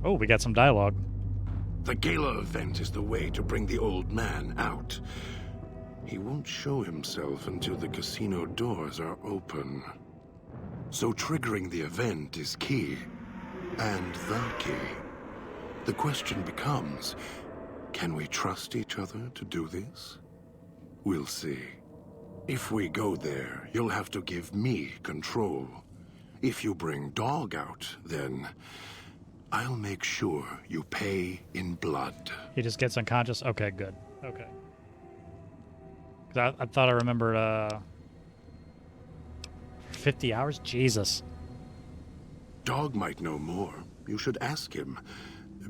Oh, we got some dialogue. The Gala event is the way to bring the old man out. He won't show himself until the casino doors are open. So triggering the event is key. And the key. The question becomes, can we trust each other to do this? We'll see. If we go there, you'll have to give me control. If you bring Dog out, then I'll make sure you pay in blood. He just gets unconscious? Okay, good. Okay. 'Cause I thought I remembered, 50 hours? Jesus. Dog might know more. You should ask him.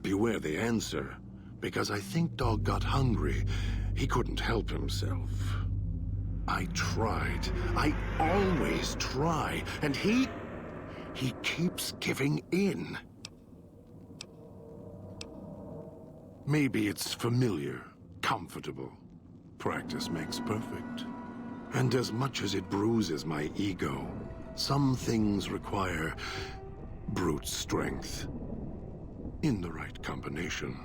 Beware the answer, because I think Dog got hungry. He couldn't help himself. I tried. I always try, and he keeps giving in. Maybe it's familiar, comfortable. Practice makes perfect. And as much as it bruises my ego, some things require brute strength. In the right combination.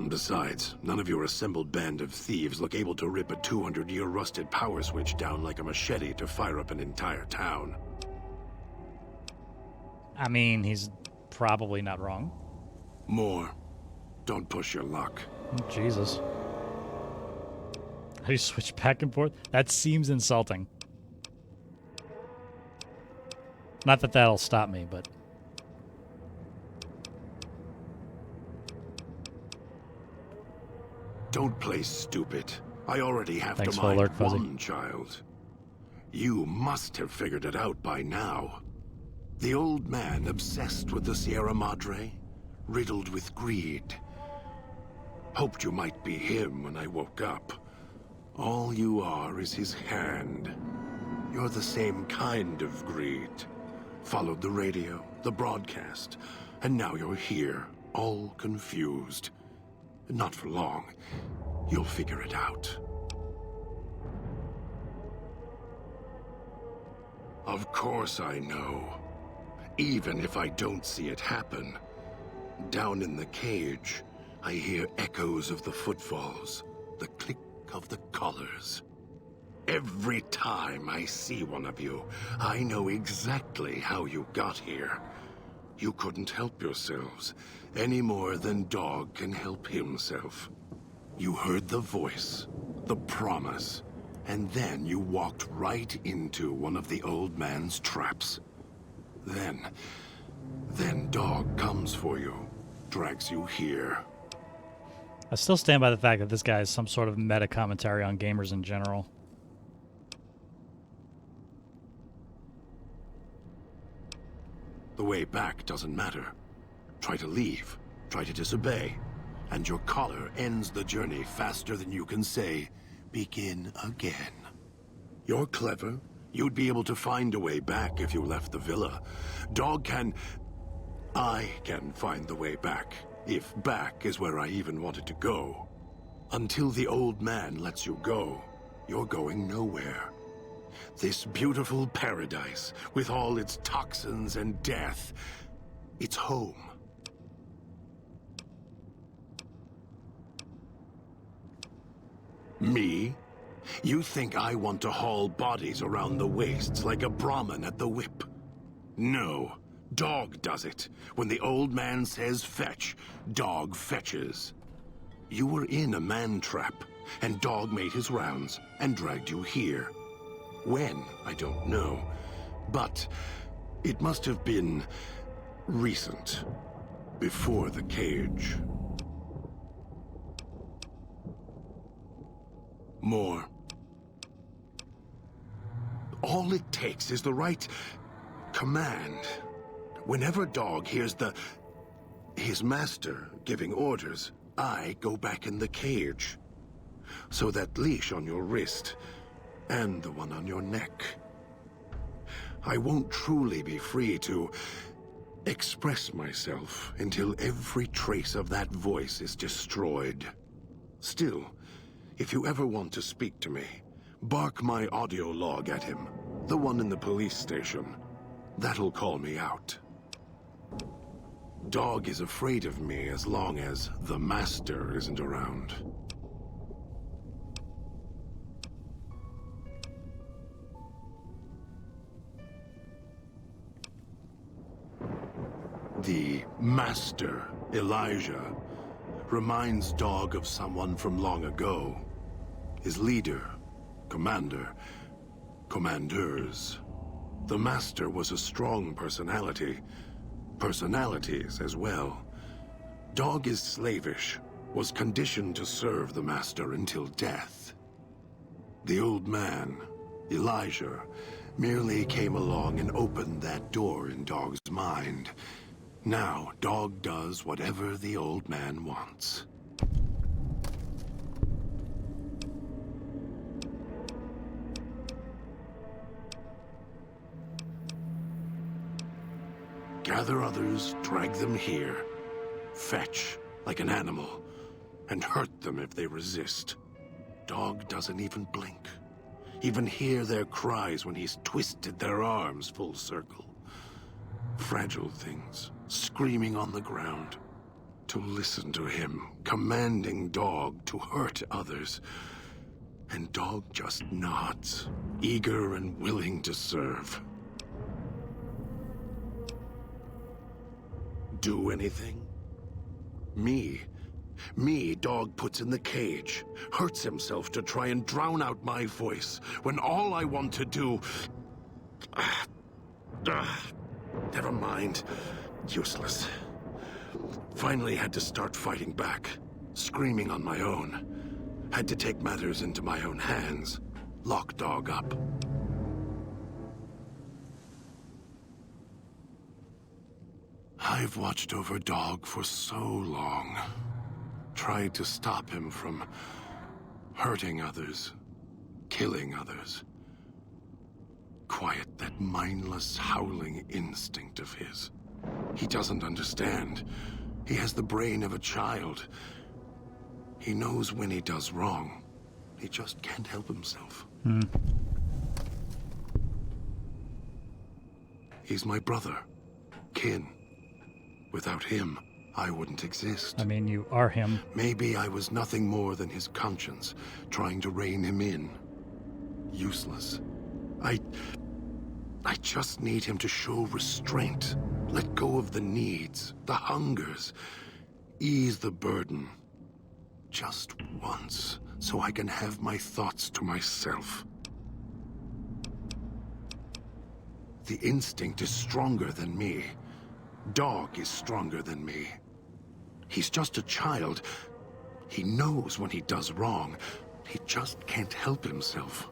Besides, none of your assembled band of thieves look able to rip a 200-year rusted power switch down like a machete to fire up an entire town. I mean, he's probably not wrong. More. Don't push your luck. Oh, Jesus. How do you switch back and forth? That seems insulting. Not that that'll stop me, but... Don't play stupid. I already have Thanks to for mind alert, Fuzzy. one child. You must have figured it out by now. The old man obsessed with the Sierra Madre, riddled with greed. Hoped you might be him when I woke up. All you are is his hand. You're the same kind of greed. Followed the radio, the broadcast, and now you're here, all confused. Not for long. You'll figure it out. Of course I know. Even if I don't see it happen. Down in the cage, I hear echoes of the footfalls, the click of the collars. Every time I see one of you, I know exactly how you got here. You couldn't help yourselves, any more than Dog can help himself. You heard the voice, the promise, and then you walked right into one of the old man's traps. Then Dog comes for you, drags you here. I still stand by the fact that this guy is some sort of meta commentary on gamers in general. The way back doesn't matter. Try to leave, try to disobey, and your collar ends the journey faster than you can say, begin again. You're clever. You'd be able to find a way back if you left the villa. I can find the way back, if back is where I even wanted to go. Until the old man lets you go, you're going nowhere. This beautiful paradise, with all its toxins and death, it's home. Me? You think I want to haul bodies around the wastes like a Brahmin at the whip? No. Dog does it. When the old man says fetch, Dog fetches. You were in a man trap, and Dog made his rounds and dragged you here. When, I don't know. But it must have been recent. Before the cage. More. All it takes is the right command. Whenever Dog hears his master giving orders, I go back in the cage. So that leash on your wrist, and the one on your neck. I won't truly be free to express myself until every trace of that voice is destroyed. Still, if you ever want to speak to me, bark my audio log at him, the one in the police station. That'll call me out. Dog is afraid of me as long as the master isn't around. The master, Elijah, reminds Dog of someone from long ago. His leader, commander, commanders. The master was a strong personality. Personalities as well. Dog is slavish, was conditioned to serve the master until death. The old man, Elijah, merely came along and opened that door in Dog's mind. Now, Dog does whatever the old man wants. Gather others, drag them here. Fetch, like an animal, and hurt them if they resist. Dog doesn't even blink. Even hear their cries when he's twisted their arms full circle. Fragile things, screaming on the ground. To listen to him, commanding Dog to hurt others. And Dog just nods, eager and willing to serve. Do anything? Me, Dog puts in the cage, hurts himself to try and drown out my voice, when all I want to do... Never mind. Useless. Finally had to start fighting back, screaming on my own. Had to take matters into my own hands, lock Dog up. I've watched over Dog for so long. Tried to stop him from hurting others, killing others. Quiet that mindless, howling instinct of his. He doesn't understand. He has the brain of a child. He knows when he does wrong. He just can't help himself. He's my brother, kin. Without him, I wouldn't exist. I mean, you are him. Maybe I was nothing more than his conscience, trying to rein him in. Useless. I just need him to show restraint. Let go of the needs, the hungers. Ease the burden. Just once, so I can have my thoughts to myself. The instinct is stronger than me. Dog is stronger than me. He's just a child. He knows when he does wrong. He just can't help himself.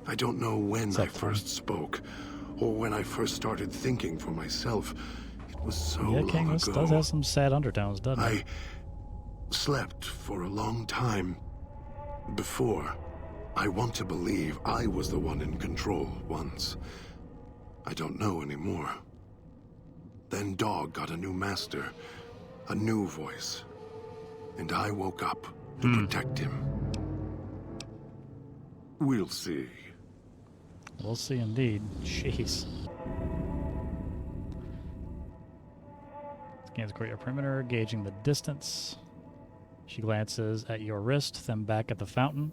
I don't know when I first spoke, or when I first started thinking for myself. It was so long King, this ago. does have some sad undertones, doesn't it? I slept for a long time before. I want to believe I was the one in control once. I don't know anymore. Then Dog got a new master, a new voice. And I woke up to protect him. We'll see. We'll see indeed. Jeez. Scans your perimeter, gauging the distance. She glances at your wrist, then back at the fountain.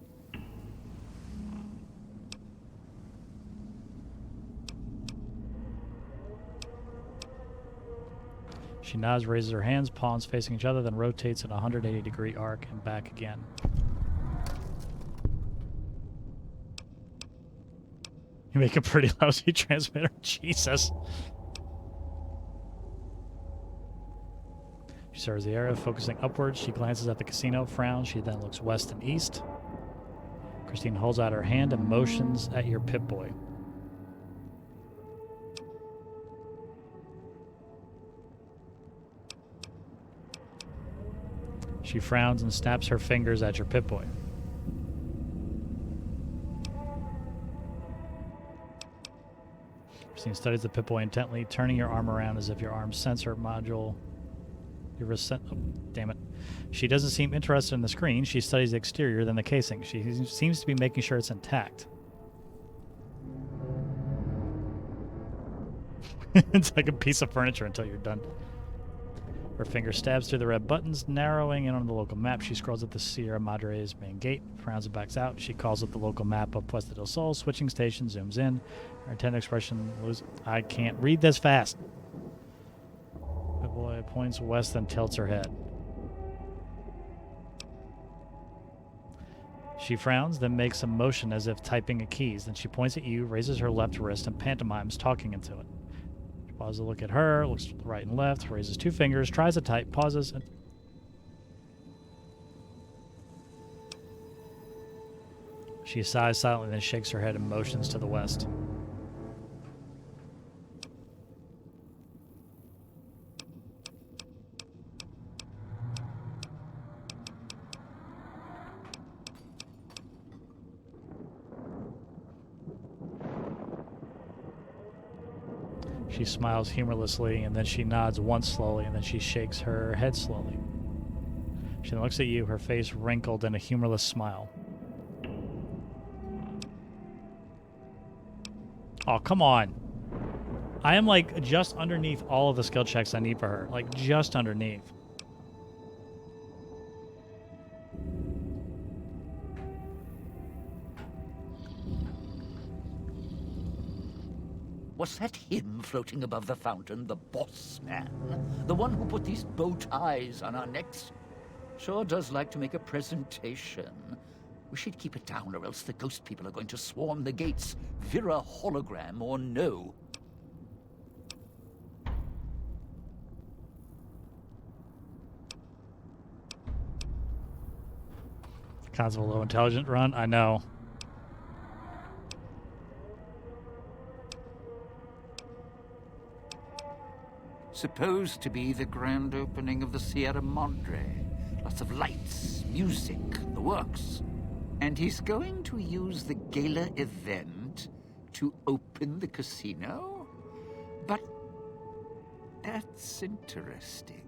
She nods, raises her hands, palms facing each other, then rotates in a 180-degree arc and back again. You make a pretty lousy transmitter. Jesus. She surveys the area, focusing upwards. She glances at the casino, frowns. She then looks west and east. Christine holds out her hand and motions at your Pip-Boy. She frowns and snaps her fingers at your Pip-Boy. Christine studies the Pip-Boy intently, turning your arm around as if your arm's sensor module... Oh, damn it. She doesn't seem interested in the screen. She studies the exterior, then the casing. She seems to be making sure it's intact. It's like a piece of furniture until you're done. Her finger stabs through the red buttons, narrowing in on the local map. She scrolls at the Sierra Madre's main gate, frowns and backs out. She calls up the local map of Puesta del Sol, switching stations, zooms in. Her intent expression I can't read this fast. The boy points west and tilts her head. She frowns, then makes a motion as if typing a keys. Then she points at you, raises her left wrist, and pantomimes talking into it. She pauses to look at her, looks right and left, raises two fingers, tries to type, pauses, and... She sighs silently, then shakes her head and motions to the west. She smiles humorlessly, and then she nods once slowly, and then she shakes her head slowly. She then looks at you, her face wrinkled in a humorless smile. Oh, come on. I am, like, just underneath all of the skill checks I need for her. Like, just underneath. Was that him floating above the fountain, the boss man? The one who put these bow ties on our necks? Sure does like to make a presentation. Wish he'd keep it down, or else the ghost people are going to swarm the gates, Vira hologram or no. Kinds of a low intelligent run, I know. Supposed to be the grand opening of the Sierra Madre. Lots of lights, music, the works. And he's going to use the Gala event to open the casino? But that's interesting.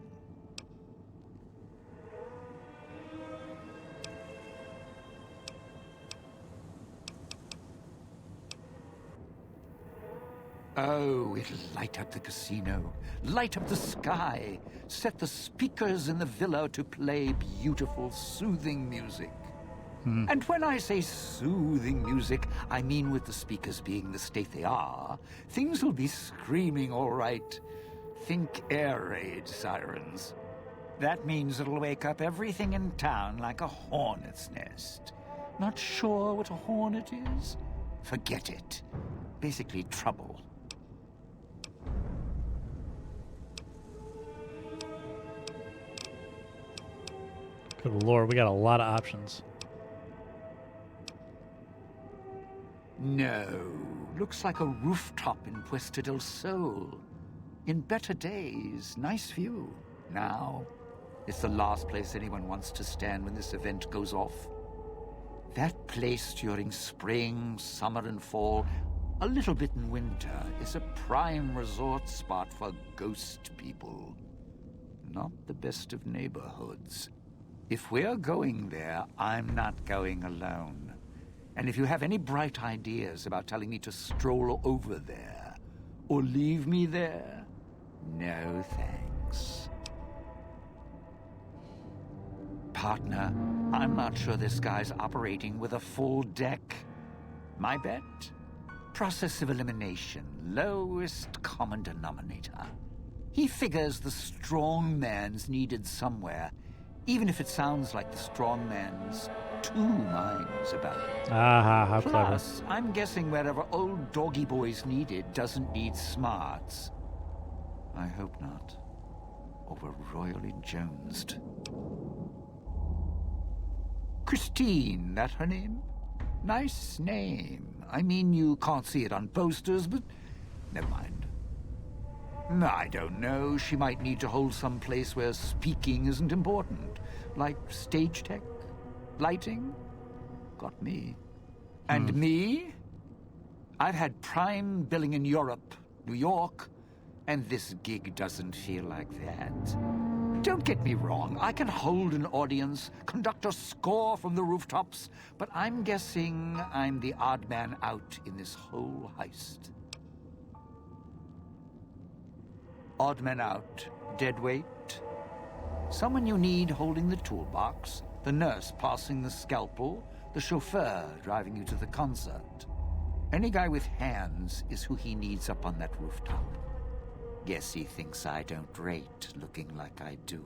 Oh, it'll light up the casino, light up the sky, set the speakers in the villa to play beautiful, soothing music. And when I say soothing music, I mean with the speakers being the state they are, things will be screaming all right. Think air raid sirens. That means it'll wake up everything in town like a hornet's nest. Not sure what a hornet is? Forget it. Basically trouble. Good Lord, we got a lot of options. No, looks like a rooftop in Puesta del Sol. In better days, nice view. Now, it's the last place anyone wants to stand when this event goes off. That place during spring, summer, and fall, a little bit in winter, is a prime resort spot for ghost people. Not the best of neighborhoods. If we're going there, I'm not going alone. And if you have any bright ideas about telling me to stroll over there, or leave me there, no thanks. Partner, I'm not sure this guy's operating with a full deck. My bet? Process of elimination, lowest common denominator. He figures the strong man's needed somewhere, even if it sounds like the strong man's two minds about it. Ah, how clever. Plus, I'm guessing wherever old doggy boy's needed doesn't need smarts. I hope not. Or we're royally jonesed. Christine, that her name? Nice name. I mean, you can't see it on posters, but never mind. I don't know. She might need to hold some place where speaking isn't important. Like stage tech, lighting. Got me. And me? I've had prime billing in Europe, New York, and this gig doesn't feel like that. Don't get me wrong. I can hold an audience, conduct a score from the rooftops, but I'm guessing I'm the odd man out in this whole heist. Odd man out, dead weight, Someone you need holding the toolbox, the nurse passing the scalpel, the chauffeur driving you to the concert. Any guy with hands is who he needs up on that rooftop. Guess he thinks I don't rate looking like I do.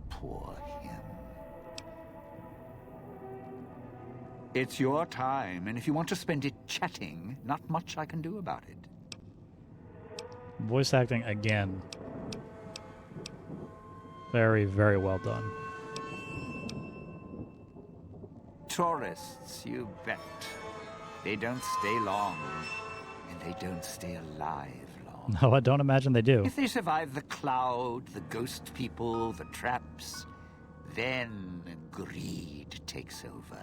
Poor him. It's your time, and if you want to spend it chatting, not much I can do about it. Voice acting again. Very, very well done. Tourists, you bet. They don't stay long, and they don't stay alive long. No, I don't imagine they do. If they survive the cloud, the ghost people, the traps, then greed takes over,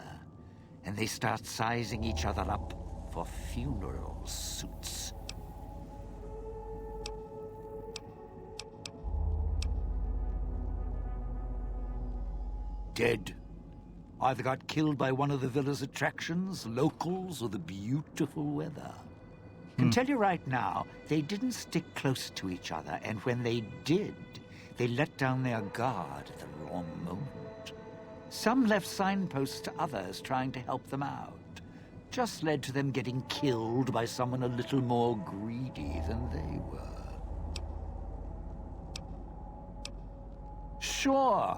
and they start sizing each other up for funeral suits. Dead. Either got killed by one of the villa's attractions, locals, or the beautiful weather. Can tell you right now, they didn't stick close to each other, and when they did, they let down their guard at the wrong moment. Some left signposts to others trying to help them out. Just led to them getting killed by someone a little more greedy than they were. Sure.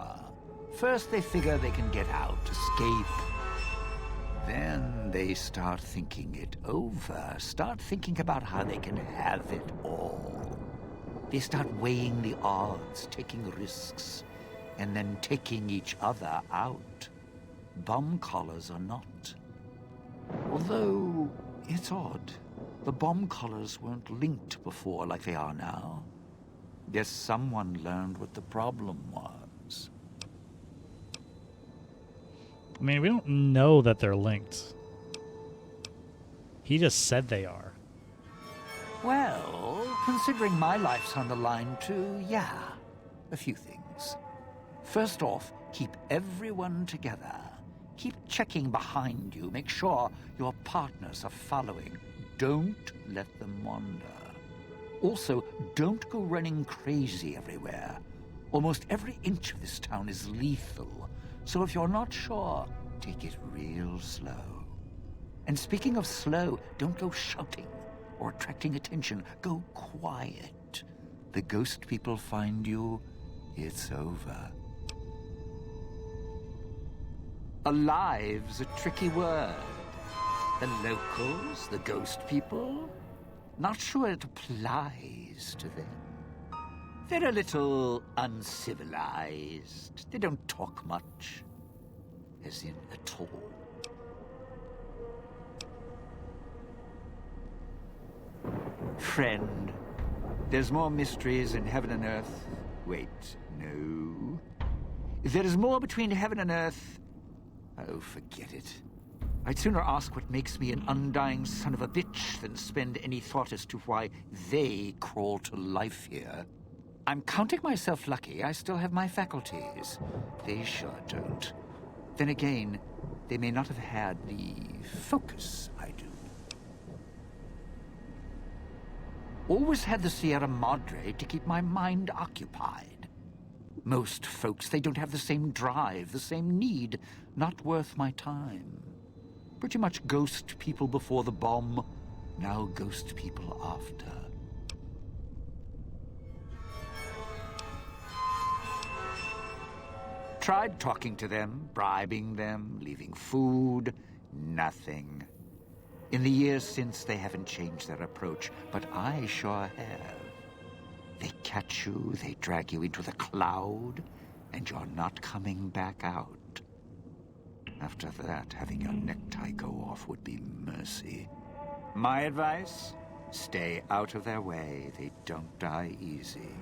First they figure they can get out, escape. Then they start thinking it over, start thinking about how they can have it all. They start weighing the odds, taking risks, and then taking each other out. Bomb collars or not. Although, it's odd. The bomb collars weren't linked before like they are now. Guess someone learned what the problem was. I mean, we don't know that they're linked. He just said they are. Well, considering my life's on the line too, yeah. A few things. First off, keep everyone together. Keep checking behind you. Make sure your partners are following. Don't let them wander. Also, don't go running crazy everywhere. Almost every inch of this town is lethal. So if you're not sure, take it real slow. And speaking of slow, don't go shouting or attracting attention. Go quiet. The ghost people find you, it's over. Alive's a tricky word. The locals, the ghost people, not sure it applies to them. They're a little uncivilized. They don't talk much. As in, at all. Friend, there's more mysteries in heaven and earth. Wait, no. There is more between heaven and earth. Oh, forget it. I'd sooner ask what makes me an undying son of a bitch than spend any thought as to why they crawl to life here. I'm counting myself lucky I still have my faculties. They sure don't. Then again, they may not have had the focus I do. Always had the Sierra Madre to keep my mind occupied. Most folks, they don't have the same drive, the same need. Not worth my time. Pretty much ghost people before the bomb, now ghost people after. Tried talking to them, bribing them, leaving food. Nothing. In the years since, they haven't changed their approach, but I sure have. They catch you, they drag you into the cloud, and you're not coming back out. After that, having your necktie go off would be mercy. My advice? Stay out of their way. They don't die easy.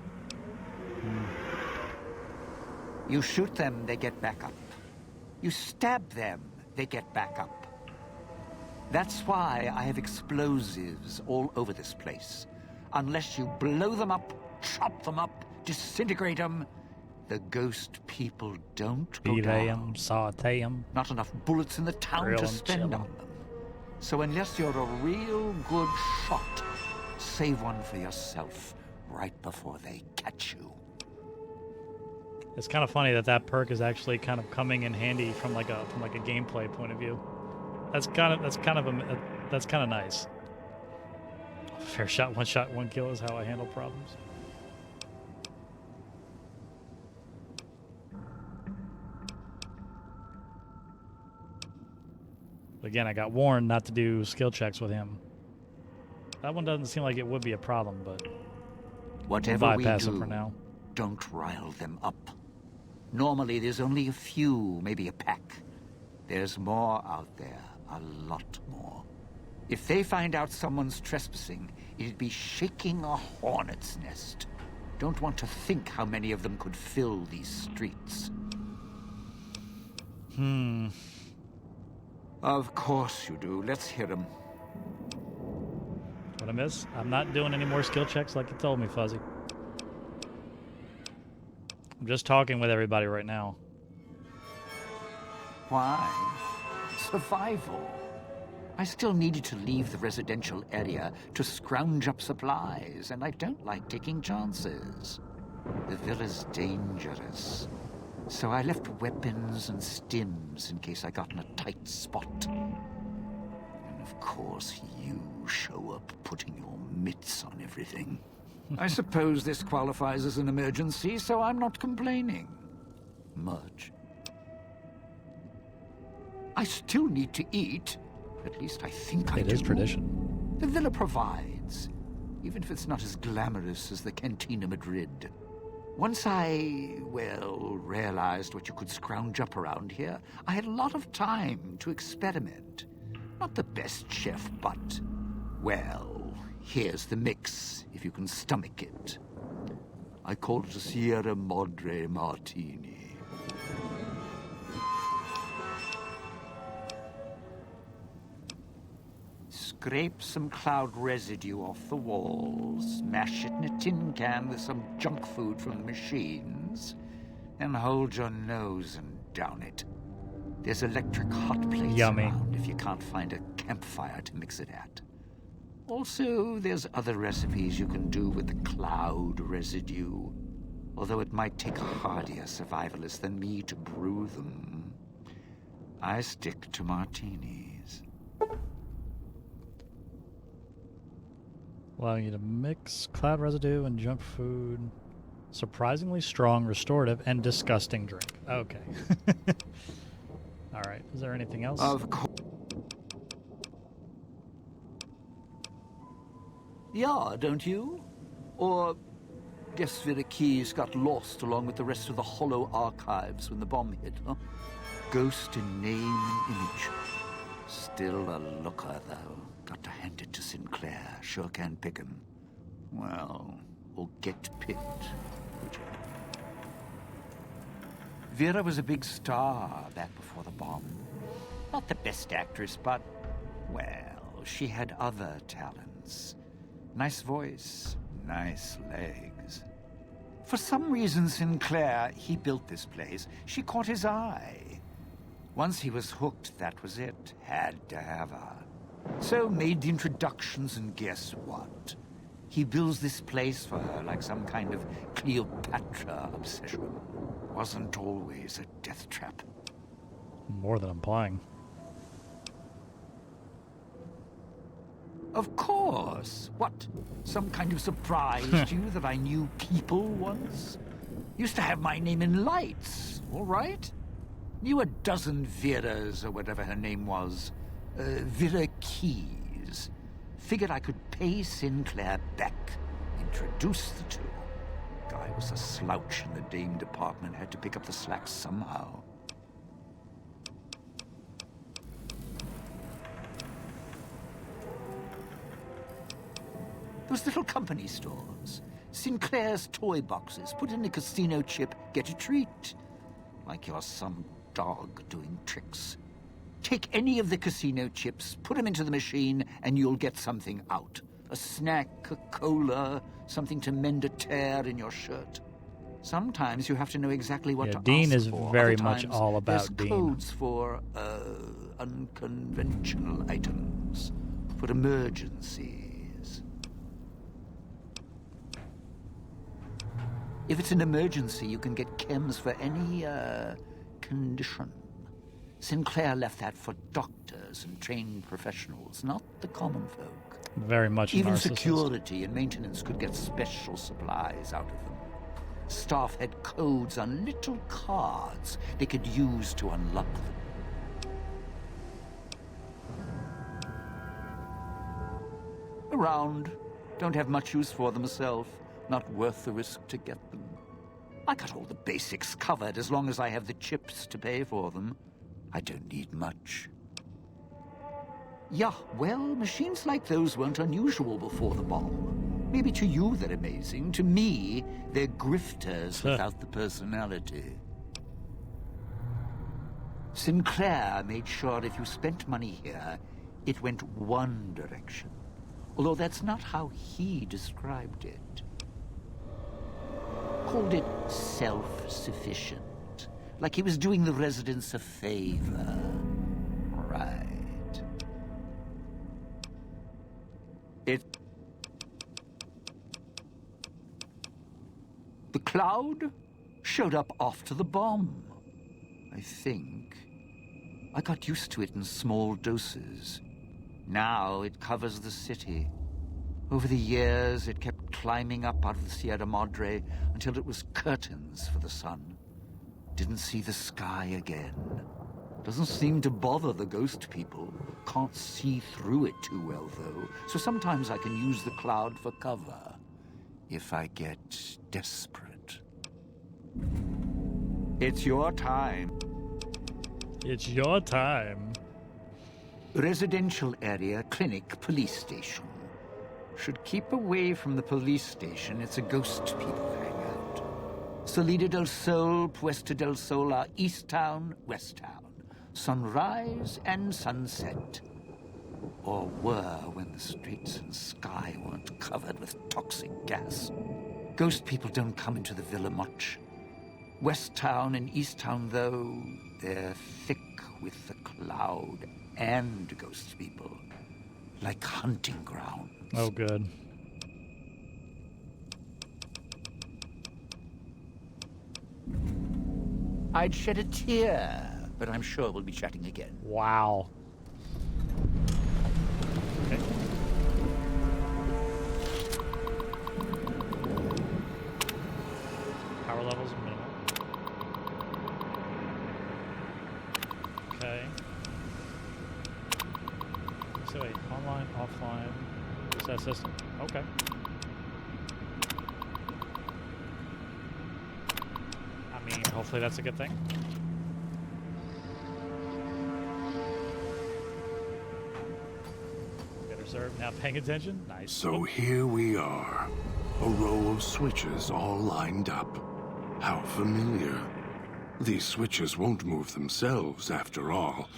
You shoot them, they get back up. You stab them, they get back up. That's why I have explosives all over this place. Unless you blow them up, chop them up, disintegrate them, the ghost people don't go Puree down. 'em, saute 'em. Not enough bullets in the town Grill to 'em, spend chill 'em. on them. So unless you're a real good shot, save one for yourself right before they catch you. It's kind of funny that perk is actually kind of coming in handy from like a gameplay point of view. That's kind of nice. Fair shot, one kill is how I handle problems. Again, I got warned not to do skill checks with him. That one doesn't seem like it would be a problem, but whatever we'll we bypass do, it for now. Don't rile them up. Normally, there's only a few, maybe a pack. There's more out there, a lot more. If they find out someone's trespassing, it'd be shaking a hornet's nest. Don't want to think how many of them could fill these streets. Of course you do. Let's hear them. What I miss? I'm not doing any more skill checks like you told me, Fuzzy. I'm just talking with everybody right now. Why? Survival. I still needed to leave the residential area to scrounge up supplies, and I don't like taking chances. The villa's dangerous. So I left weapons and stims in case I got in a tight spot. And of course you show up putting your mitts on everything. I suppose this qualifies as an emergency, so I'm not complaining. Much. I still need to eat. At least I think I do. It is tradition. The villa provides, even if it's not as glamorous as the Cantina Madrid. Once I, well, realized what you could scrounge up around here, I had a lot of time to experiment. Not the best chef, but, well, here's the mix, if you can stomach it. I call it a Sierra Madre Martini. Scrape some cloud residue off the walls, mash it in a tin can with some junk food from the machines, then hold your nose and down it. There's electric hot plates around if you can't find a campfire to mix it at. Also, there's other recipes you can do with the cloud residue, although it might take a hardier survivalist than me to brew them. I stick to martinis. Allowing you to mix cloud residue and junk food. Surprisingly strong, restorative, and disgusting drink. Okay. All right. Is there anything else? Of course. Yeah, don't you? Or guess Vera Keys got lost along with the rest of the hollow archives when the bomb hit, huh? Ghost in name and image. Still a looker, though. Got to hand it to Sinclair. Sure can pick him. Well, or get picked, would you? Vera was a big star back before the bomb. Not the best actress, but, well, she had other talents. Nice voice, nice legs. For some reason, Sinclair, he built this place. She caught his eye. Once he was hooked, that was it. Had to have her. So made the introductions, and guess what? He builds this place for her like some kind of Cleopatra obsession. Wasn't always a death trap. More than implying. Of course. What? Some kind of surprise to you that I knew people once? Used to have my name in lights, all right? Knew a dozen Veras, or whatever her name was. Vera Keys. Figured I could pay Sinclair back. Introduce the two. Guy was a slouch in the dame department. Had to pick up the slack somehow. Those little company stores. Sinclair's toy boxes. Put in a casino chip, get a treat. Like you're some dog doing tricks. Take any of the casino chips, put them into the machine, and you'll get something out. A snack, a cola, something to mend a tear in your shirt. Sometimes you have to know exactly what to Dean ask is for. very Other much times, all about there's Dean. codes for, unconventional items. For emergencies. If it's an emergency, you can get chems for any, condition. Sinclair left that for doctors and trained professionals, not the common folk. Very much a Even narcissist. security and maintenance could get special supplies out of them. Staff had codes on little cards they could use to unlock them. Around. Don't have much use for them myself. Not worth the risk to get them. I got all the basics covered as long as I have the chips to pay for them. I don't need much. Yeah, well, machines like those weren't unusual before the bomb. Maybe to you they're amazing. To me, they're grifters without the personality. Sinclair made sure if you spent money here, it went one direction. Although that's not how he described it. Called it self-sufficient. Like he was doing the residents a favor. Right. The cloud showed up after the bomb, I think. I got used to it in small doses. Now it covers the city. Over the years, it kept climbing up out of the Sierra Madre until it was curtains for the sun. Didn't see the sky again. Doesn't seem to bother the ghost people. Can't see through it too well, though. So sometimes I can use the cloud for cover. If I get desperate. It's your time. It's your time. Residential area, clinic, police station. Should keep away from the police station. It's a ghost people hangout. Salida del Sol, Puesta del Sol are East Town, West Town. Sunrise and sunset. Or were when the streets and sky weren't covered with toxic gas. Ghost people don't come into the villa much. West Town and East Town, though, they're thick with the cloud and ghost people. Like hunting grounds. Oh, good. I'd shed a tear, but I'm sure we'll be chatting again. Wow. Okay. Power levels are minimal. Okay. So wait, online, offline, reset system. Okay. I mean, hopefully that's a good thing. Better serve, now paying attention. Nice. So here we are. A row of switches all lined up. How familiar. These switches won't move themselves, after all.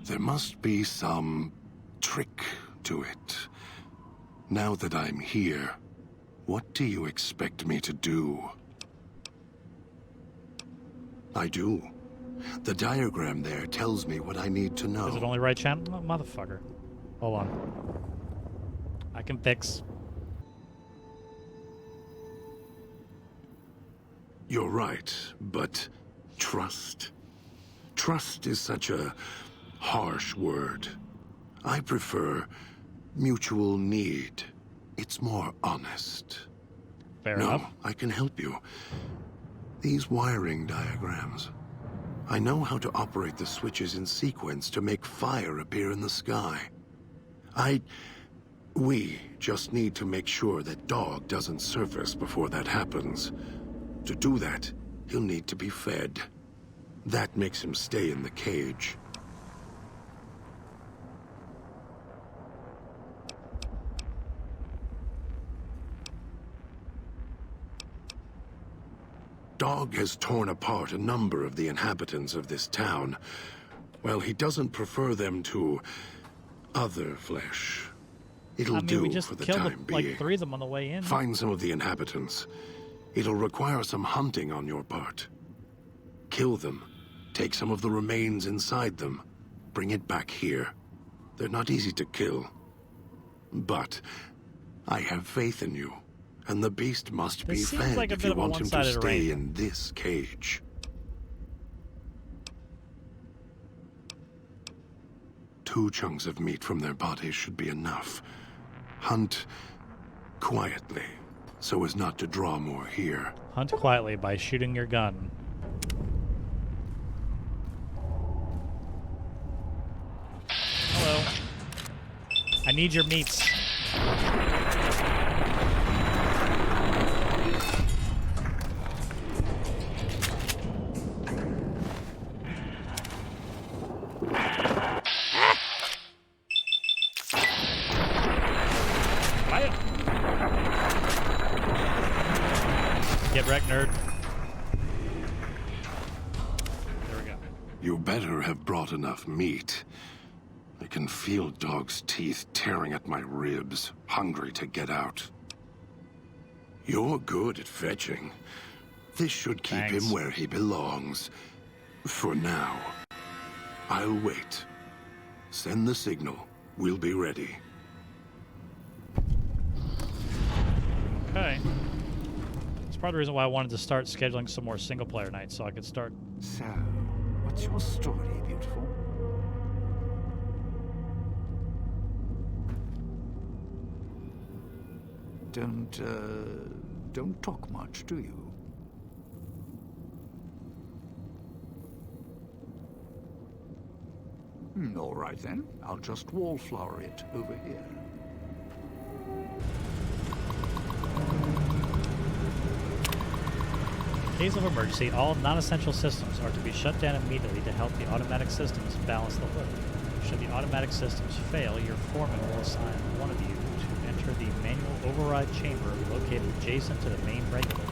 There must be some trick to it. Now that I'm here, what do you expect me to do? I do. The diagram there tells me what I need to know. Is it only right channel? Oh, motherfucker. Hold on. I can fix. You're right, but trust? Trust is such a harsh word. I prefer mutual need. It's more honest. Fair No, enough. I can help you. These wiring diagrams. I know how to operate the switches in sequence to make fire appear in the sky. We just need to make sure that Dog doesn't surface before that happens. To do that, he'll need to be fed. That makes him stay in the cage. Dog has torn apart a number of the inhabitants of this town. Well, he doesn't prefer them to other flesh. It'll I mean, do we just for the killed time being. like 3 of them on the way in. Find some of the inhabitants. It'll require some hunting on your part. Kill them. Take some of the remains inside them. Bring it back here. They're not easy to kill. But I have faith in you, and the beast must be This seems fed like a if bit you of a want him to one-sided stay arrangement. in this cage. Two chunks of meat from their bodies should be enough. Hunt quietly, so as not to draw more here. Hunt quietly by shooting your gun. Hello. I need your meats. Get wrecked, nerd. There we go. You better have brought enough meat. I can feel Dog's teeth tearing at my ribs, hungry to get out. You're good at fetching. This should keep Thanks. him where he belongs. For now. I'll wait. Send the signal. We'll be ready. Okay. It's part of the reason why I wanted to start scheduling some more single-player nights, so I could start. So, what's your story, beautiful? Don't talk much, do you? All right then. I'll just wallflower it over here. In case of emergency, all non-essential systems are to be shut down immediately to help the automatic systems balance the load. Should the automatic systems fail, your foreman will assign one of you to enter the manual override chamber located adjacent to the main regulator.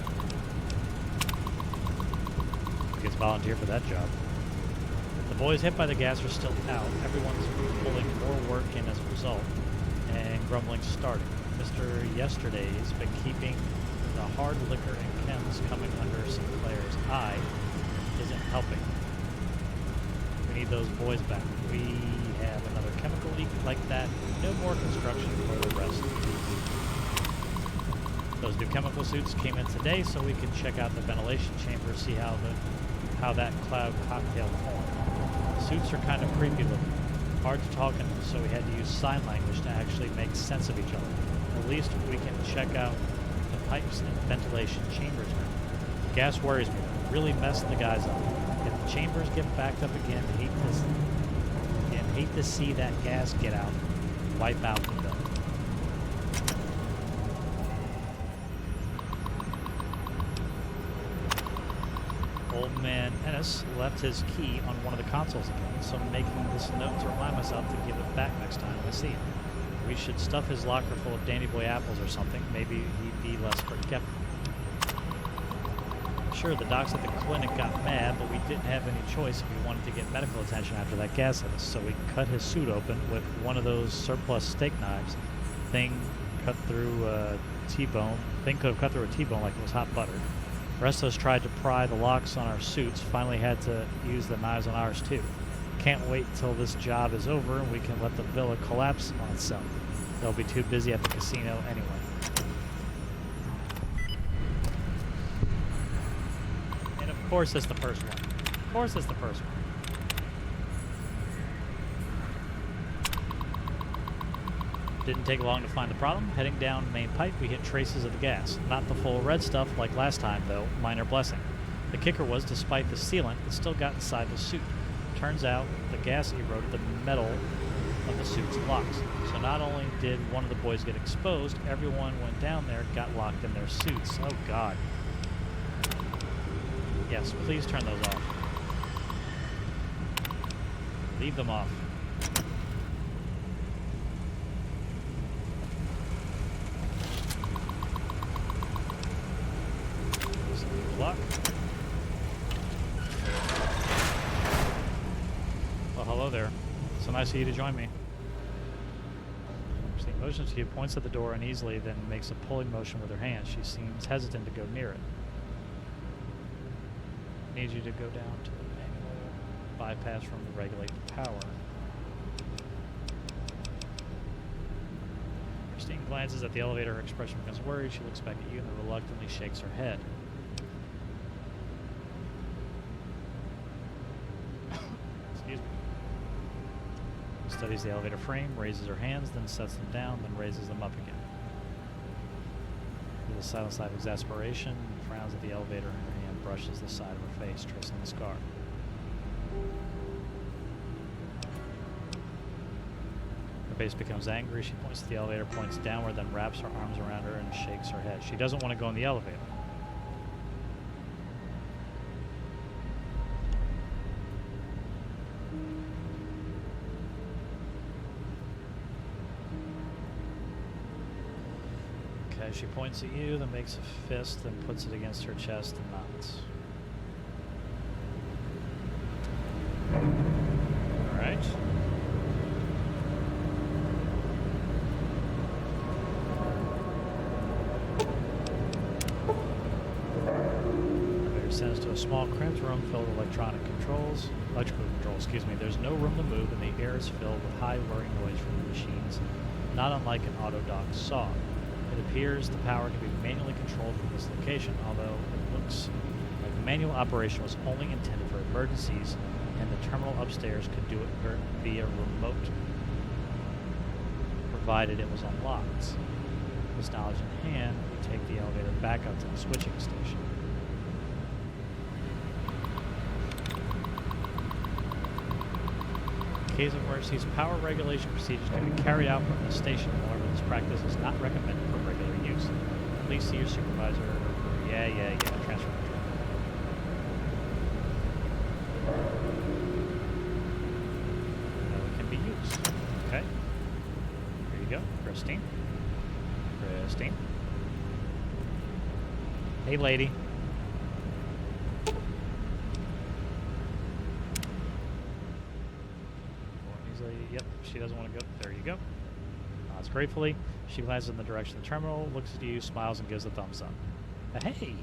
Who gets volunteered for that job? The boys hit by the gas are still out. Everyone's pulling more work in as a result, and grumbling starting. Mr. Yesterday's been keeping the hard liquor and chems coming under some players' eye isn't helping. We need those boys back. We have another chemical leak like that. No more construction for the rest. Those new chemical suits came in today, so we can check out the ventilation chamber, see how that cloud cocktail formed. The suits are kind of creepy looking. Hard to talk, and so we had to use sign language to actually make sense of each other. At least we can check out the pipes and ventilation chambers now. Gas worries me. Really messing the guys up. If the chambers get backed up again, hate to see that gas get out. Wipe out the bill. Old man Ennis left his key on one of the consoles again, so I'm making this note to remind myself to give it back next time I see him. We should stuff his locker full of Dandy Boy apples or something. Maybe he'd be less forgetful. Sure, the docs at the clinic got mad, but we didn't have any choice if we wanted to get medical attention after that gas hit us, so we cut his suit open with one of those surplus steak knives. Thing cut through a T-bone. Thing could have cut through a T-bone like it was hot butter. The rest of us tried to pry the locks on our suits, finally had to use the knives on ours too. Can't wait till this job is over and we can let the villa collapse on itself. They'll be too busy at the casino anyway. And of course it's the first one. Of course it's the first one. Didn't take long to find the problem. Heading down the main pipe, we hit traces of the gas. Not the full red stuff like last time, though. Minor blessing. The kicker was, despite the sealant, it still got inside the suit. Turns out, the gas eroded the metal of the suit's locks. So not only did one of the boys get exposed, everyone went down there, got locked in their suits. Oh, God. Yes, please turn those off. Leave them off. Lock. Well, hello there. So nice of you to join me. She motions to you, points at the door uneasily, then makes a pulling motion with her hand. She seems hesitant to go near it. I need you to go down to the manual bypass room to regulate the power. There's Christine glances at the elevator. Her expression becomes worried. She looks back at you and then reluctantly shakes her head. Excuse me. Studies the elevator frame, raises her hands, then sets them down, then raises them up again. With a silent sigh of exasperation, frowns at the elevator and her hand brushes the side of her face, tracing the scar. Her face becomes angry. She points to the elevator, points downward, then wraps her arms around her and shakes her head. She doesn't want to go in the elevator. Okay, she points at you, then makes a fist, then puts it against her chest and nods. All right. Elevator sends to a small cramped room filled with electrical controls, excuse me. There's no room to move, and the air is filled with high whirring noise from the machines, not unlike an auto-dock saw. It appears the power can be manually controlled from this location, although it looks like the manual operation was only intended for emergencies, and the terminal upstairs could do it via remote, provided it was unlocked. With this knowledge in hand, we take the elevator back up to the switching station. In case of emergencies, power regulation procedures can be carried out from the station. However, this practice is not recommended for regular use. Please see your supervisor. Yeah. Transfer control. No, it can be used. Okay. Here you go, Christine. Christine. Hey, lady. Yep, she doesn't want to go. There you go. Nods gratefully. She glances in the direction of the terminal, looks at you, smiles, and gives a thumbs up. Hey!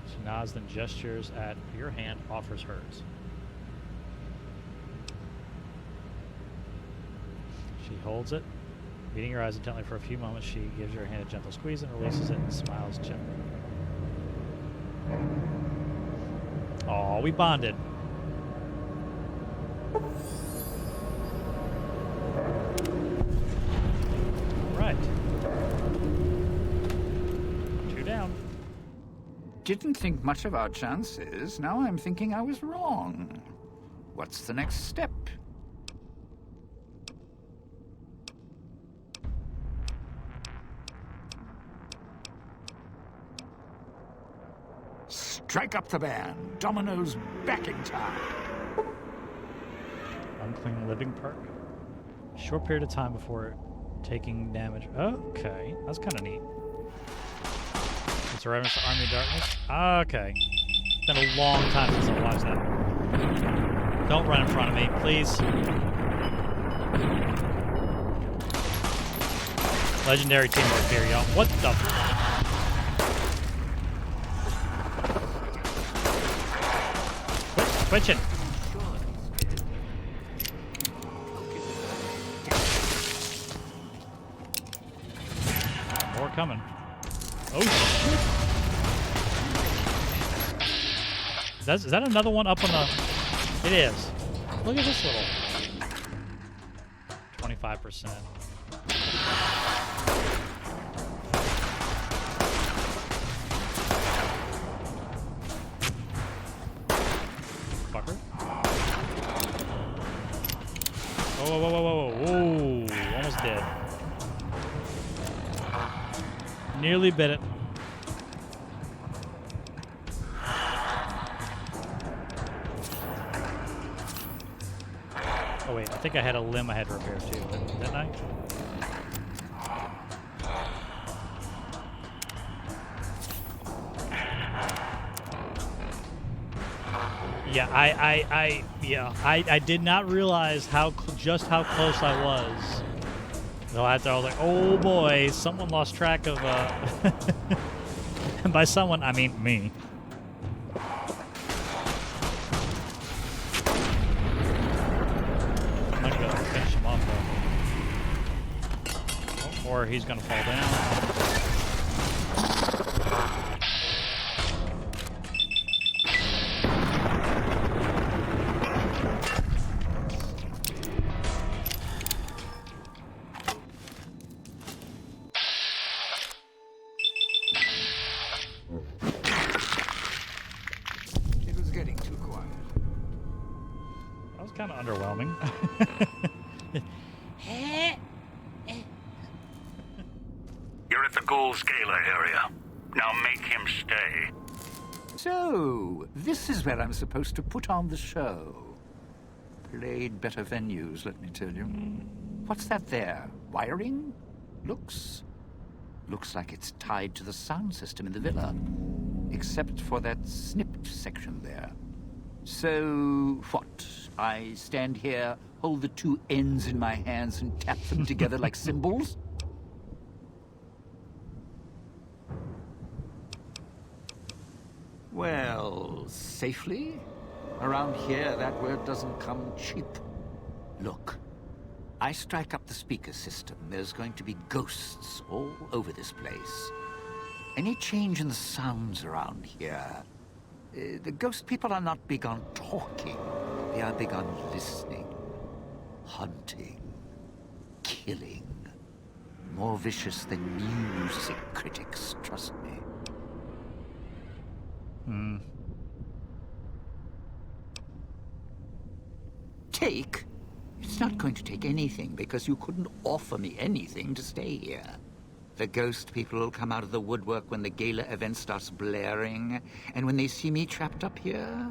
She nods, then gestures at your hand, offers hers. She holds it. Meeting your eyes intently for a few moments, she gives your hand a gentle squeeze and releases it and smiles gently. Aw, we bonded. Right. 2 down. Didn't think much of our chances. Now I'm thinking I was wrong. What's the next step? Strike up the band. Domino's back in time. Unclean living perk. Short period of time before taking damage. Okay, that's kind of neat. It's a reference to Army of Darkness. Okay. It's been a long time since I watched that. Don't run in front of me, please. Legendary teamwork here, y'all. What the? Quit twitching. More coming. Oh shit! Is that another one up on the? It is. Look at this little. 25%. Fucker. Whoa. Almost dead. Nearly bit it. Oh wait, I think I had a limb I had to repair too, didn't I? Yeah, I did not realize just how close I was. So I was like, oh boy, someone lost track of, and by someone, I mean me. I'm gonna go finish him off though. or he's gonna fall down. It was getting too quiet. That was kind of underwhelming. You're at the Ghoul's Gala area. Now make him stay. So, this is where I'm supposed to put on the show. Played better venues, let me tell you. What's that there? Wiring? Looks like it's tied to the sound system in the villa. Except for that snipped section there. So, what? I stand here, hold the two ends in my hands and tap them together like cymbals? Well, safely? Around here, that word doesn't come cheap. Look, I strike up the speaker system. There's going to be ghosts all over this place. Any change in the sounds around here? The ghost people are not big on talking. They are big on listening, hunting, killing. More vicious than music critics, trust me. Take? It's not going to take anything, because you couldn't offer me anything to stay here. The ghost people will come out of the woodwork when the gala event starts blaring, and when they see me trapped up here,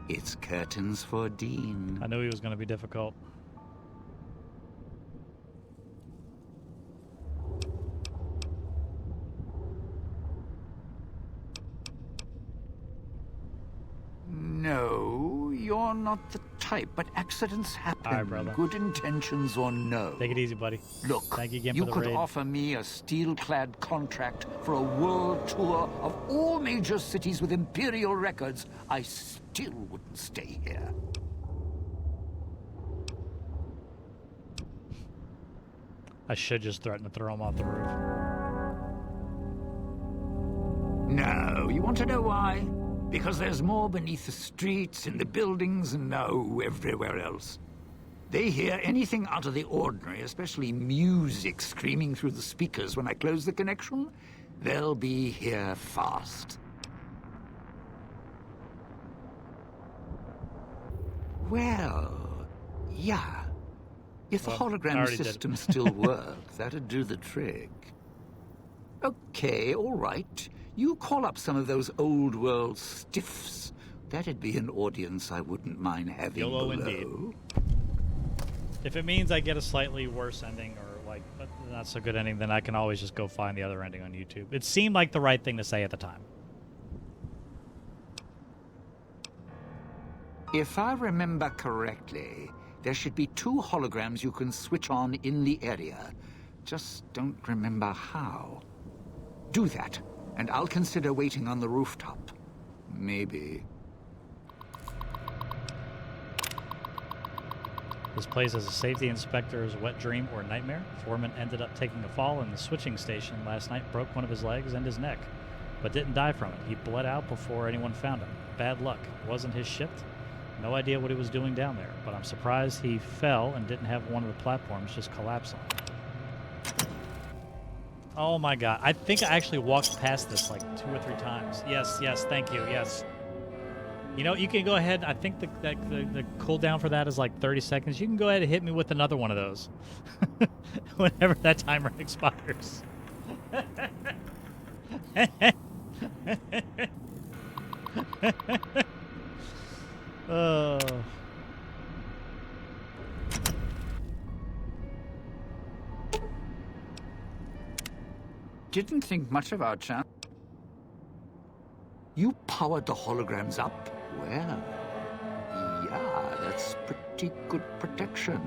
it's curtains for Dean. I knew he was going to be difficult. No, you're not the type, but accidents happen. All right, brother. Good intentions or no. Take it easy, buddy. Look, Thank you again you for the could raid. offer me a steel-clad contract for a world tour of all major cities with imperial records. I still wouldn't stay here. I should just threaten to throw him off the roof. No, you want to know why? Because there's more beneath the streets, in the buildings, and everywhere else. They hear anything out of the ordinary, especially music screaming through the speakers when I close the connection. They'll be here fast. Well, yeah. If the Well, I hologram already did it. system still worked, that'd do the trick. Okay, all right. You call up some of those old world stiffs. That'd be an audience I wouldn't mind having YOLO below. indeed. If it means I get a slightly worse ending or like not so good ending, then I can always just go find the other ending on YouTube. It seemed like the right thing to say at the time. If I remember correctly, there should be 2 holograms you can switch on in the area. Just don't remember how. Do that, and I'll consider waiting on the rooftop. Maybe. This place as a safety inspector's wet dream or nightmare. Foreman ended up taking a fall in the switching station last night, broke one of his legs and his neck, but didn't die from it. He bled out before anyone found him. Bad luck. It wasn't his shift. No idea what he was doing down there, but I'm surprised he fell and didn't have one of the platforms just collapse on him. Oh my god. I think I actually walked past this like 2 or 3 times. Yes, thank you, yes. You know, you can go ahead. I think the cooldown for that is like 30 seconds. You can go ahead and hit me with another one of those whenever that timer expires. Oh. Didn't think much of our chance. You powered the holograms up? Well, yeah, that's pretty good protection.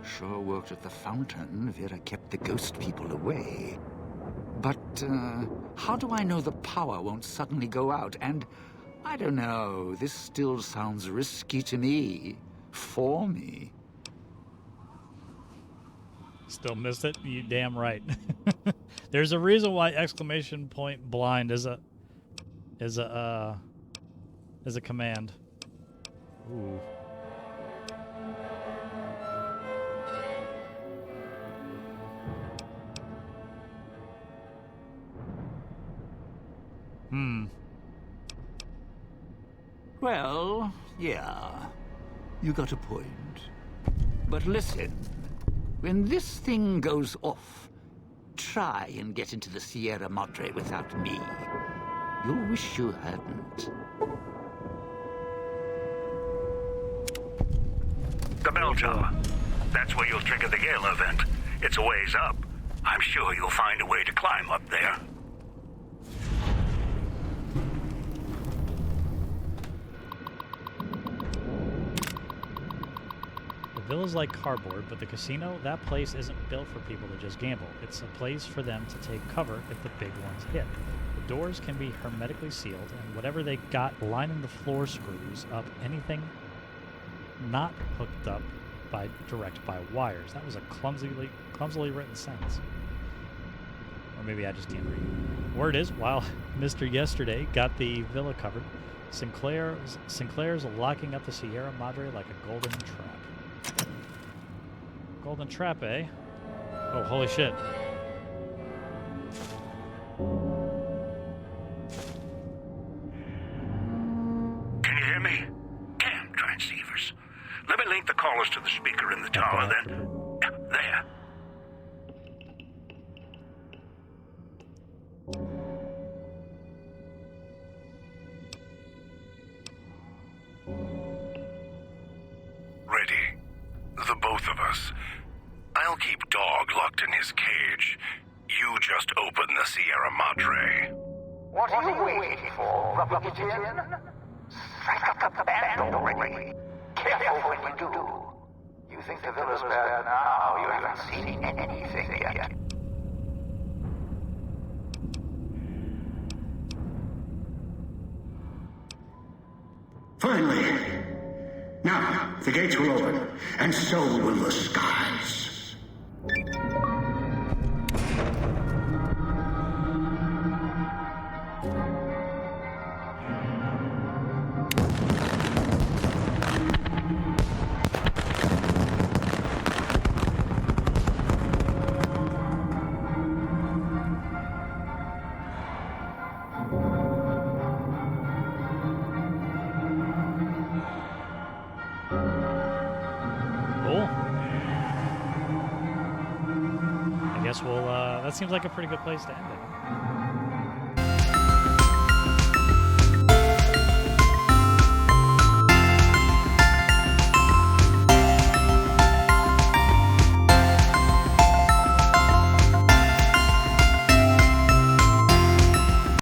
Sure worked at the fountain. Vera kept the ghost people away. But, how do I know the power won't suddenly go out? And, I don't know, this still sounds risky to me. For me. Still missed it? You damn right. There's a reason why exclamation point blind is a command. Ooh. Well, yeah, you got a point. But listen, when this thing goes off, try and get into the Sierra Madre without me. You'll wish you hadn't. The bell tower. That's where you'll trigger the Gala event. It's a ways up. I'm sure you'll find a way to climb up there. The villa's like cardboard, but the casino, that place isn't built for people to just gamble. It's a place for them to take cover if the big ones hit. The doors can be hermetically sealed, and whatever they got lining the floor screws up anything not hooked up by wires. That was a clumsily written sentence. Or maybe I just can't read. Word is, while Mr. Yesterday got the villa covered, Sinclair's locking up the Sierra Madre like a golden trap. Golden trap, eh? Oh, holy shit. Can you hear me? Damn transceivers. Let me link the callers to the speaker in the tower, then. There. Ready. The both of us. I'll keep Dog locked in his cage. You just open the Sierra Madre. What are you waiting for, Rubber Kitten? Strike up the band already. Careful when you do. You think the villa's bad now, you haven't seen anything yet. Finally. Now, the gates will open, and so will the skies. That seems like a pretty good place to end it.